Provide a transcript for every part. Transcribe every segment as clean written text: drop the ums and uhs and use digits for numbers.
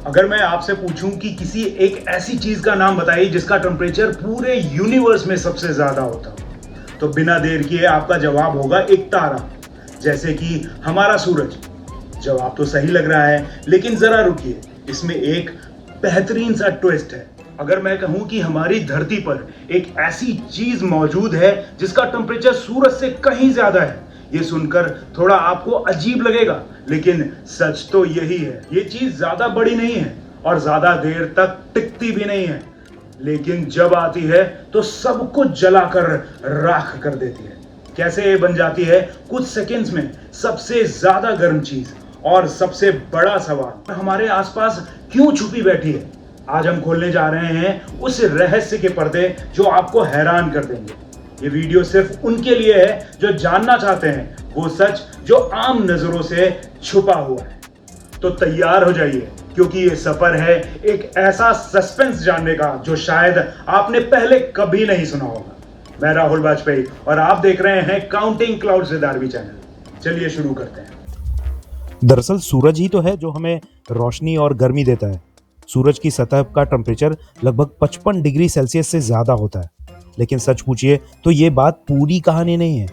अगर मैं आपसे पूछूं कि किसी एक ऐसी चीज का नाम बताइए जिसका टेम्परेचर पूरे यूनिवर्स में सबसे ज्यादा होता हो, तो बिना देर किए आपका जवाब होगा एक तारा, जैसे कि हमारा सूरज। जवाब तो सही लग रहा है, लेकिन जरा रुकिए, इसमें एक बेहतरीन सा ट्विस्ट है। अगर मैं कहूं कि हमारी धरती पर एक ऐसी चीज मौजूद है जिसका टेम्परेचर सूरज से कहीं ज्यादा है, ये सुनकर थोड़ा आपको अजीब लगेगा, लेकिन सच तो यही है। ये चीज ज्यादा बड़ी नहीं है और ज्यादा देर तक टिकती भी नहीं है, लेकिन जब आती है तो सब कुछ जलाकर राख कर देती है। कैसे ये बन जाती है कुछ सेकंड्स में सबसे ज्यादा गर्म चीज? और सबसे बड़ा सवाल, हमारे आसपास क्यों छुपी बैठी है? आज हम खोलने जा रहे हैं उस रहस्य के पर्दे जो आपको हैरान कर देंगे। ये वीडियो सिर्फ उनके लिए है जो जानना चाहते हैं वो सच जो आम नजरों से छुपा हुआ है। तो तैयार हो जाइए, क्योंकि ये सफर है एक ऐसा सस्पेंस जानने का जो शायद आपने पहले कभी नहीं सुना होगा। मैं राहुल वाजपेयी और आप देख रहे हैं counting clouds with RB channel. चलिए शुरू करते हैं। दरअसल सूरज ही तो है जो हमें रोशनी और गर्मी देता है। सूरज की सतह का टेम्परेचर लगभग 55 डिग्री सेल्सियस से ज्यादा होता है, लेकिन सच पूछिए तो ये बात पूरी कहानी नहीं है।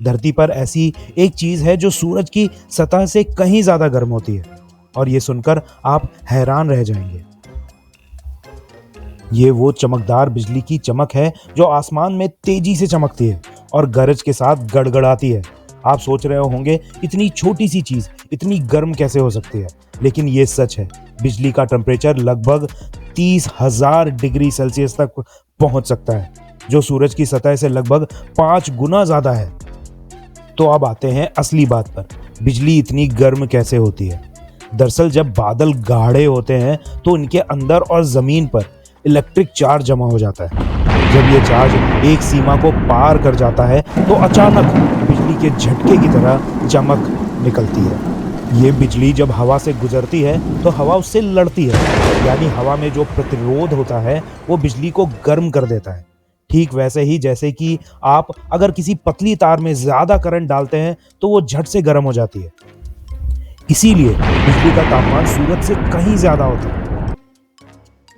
धरती पर ऐसी एक चीज है जो सूरज की सतह से कहीं ज्यादा गर्म होती है, और ये सुनकर आप हैरान रह जाएंगे। ये वो चमकदार बिजली की चमक है जो आसमान में तेजी से चमकती है और गरज के साथ गड़गड़ाती है। आप सोच रहे होंगे इतनी छोटी सी चीज इतनी गर्म कैसे हो सकती है, लेकिन ये सच है। बिजली का टेम्परेचर लगभग 30,000 डिग्री सेल्सियस तक पहुंच सकता है, जो सूरज की सतह से लगभग 5 गुना ज्यादा है। तो अब आते हैं असली बात पर, बिजली इतनी गर्म कैसे होती है? दरअसल जब बादल गाढ़े होते हैं तो इनके अंदर और जमीन पर इलेक्ट्रिक चार्ज जमा हो जाता है। जब ये चार्ज एक सीमा को पार कर जाता है तो अचानक बिजली के झटके की तरह चमक निकलती है। ये बिजली जब हवा से गुजरती है तो हवा उससे लड़ती है, यानी हवा में जो प्रतिरोध होता है वो बिजली को गर्म कर देता है। ठीक वैसे ही जैसे कि आप अगर किसी पतली तार में ज्यादा करंट डालते हैं तो वो झट से गर्म हो जाती है। इसीलिए बिजली का तापमान सूरज से कहीं ज्यादा होता है।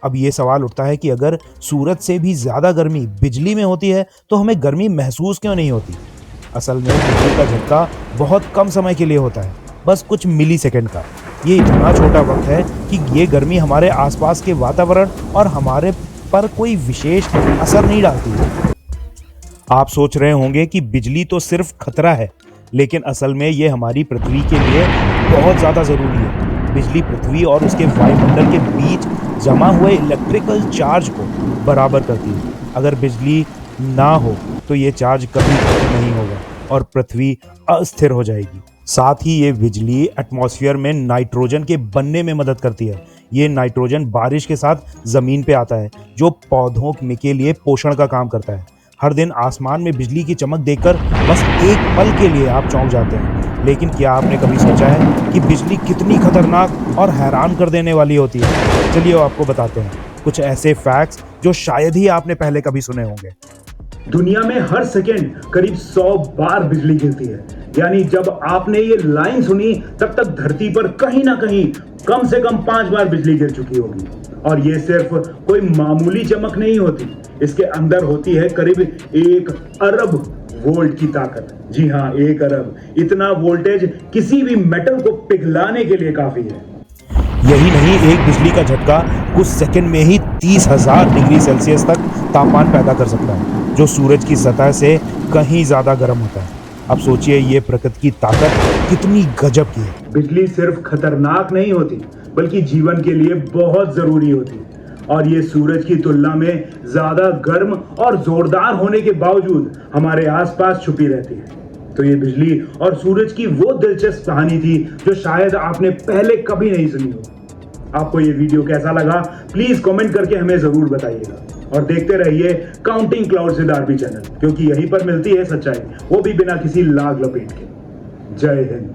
अब ये सवाल उठता है कि अगर सूरज से भी ज्यादा गर्मी बिजली में होती है तो हमें गर्मी महसूस क्यों नहीं होती? असल में बिजली का झटका बहुत कम समय के लिए होता है, बस कुछ मिली सेकेंड का। ये इतना छोटा वक्त है कि ये गर्मी हमारे आसपास के वातावरण और हमारे पर कोई विशेष असर नहीं डालती है। आप सोच रहे होंगे कि बिजली तो सिर्फ खतरा है, लेकिन असल में ये हमारी पृथ्वी के लिए बहुत ज़्यादा ज़रूरी है। बिजली पृथ्वी और उसके वायुमंडल के बीच जमा हुए इलेक्ट्रिकल चार्ज को बराबर करती है। अगर बिजली ना हो तो ये चार्ज कभी खत्म नहीं होगा और पृथ्वी अस्थिर हो जाएगी। साथ ही ये बिजली एटमॉस्फेयर में नाइट्रोजन के बनने में मदद करती है। ये नाइट्रोजन बारिश के साथ जमीन पे आता है, जो पौधों के लिए पोषण का काम करता है। हर दिन आसमान में बिजली की चमक देखकर बस एक पल के लिए आप चौंक जाते हैं, लेकिन क्या आपने कभी सोचा है कि बिजली कितनी खतरनाक और हैरान कर देने वाली होती है? चलिए आपको बताते हैं कुछ ऐसे फैक्ट्स जो शायद ही आपने पहले कभी सुने होंगे। दुनिया में हर सेकेंड करीब 100 बार बिजली गिरती है, यानी जब आपने ये लाइन सुनी तब तक धरती पर कहीं ना कहीं कम से कम 5 बार बिजली गिर चुकी होगी। और ये सिर्फ कोई मामूली चमक नहीं होती, इसके अंदर होती है करीब 1 अरब वोल्ट की ताकत। जी हाँ, 1 अरब। इतना वोल्टेज किसी भी मेटल को पिघलाने के लिए काफी है। यही नहीं, एक बिजली का झटका कुछ सेकंड में ही 30,000 डिग्री सेल्सियस तक तापमान पैदा कर सकता है, जो सूरज की सतह से कहीं ज्यादा गर्म होता है। अब सोचिए ये प्रकृति की ताकत कितनी गजब की है। बिजली सिर्फ खतरनाक नहीं होती, बल्कि जीवन के लिए बहुत जरूरी होती है। और ये सूरज की तुलना में ज्यादा गर्म और जोरदार होने के बावजूद हमारे आसपास छुपी रहती है। तो ये बिजली और सूरज की वो दिलचस्प कहानी थी जो शायद आपने पहले कभी नहीं सुनी हो। आपको ये वीडियो कैसा लगा प्लीज कमेंट करके हमें जरूर बताइएगा, और देखते रहिए counting clouds with RB channel, क्योंकि यहीं पर मिलती है सच्चाई, वो भी बिना किसी लाग लपेट के। जय हिंद।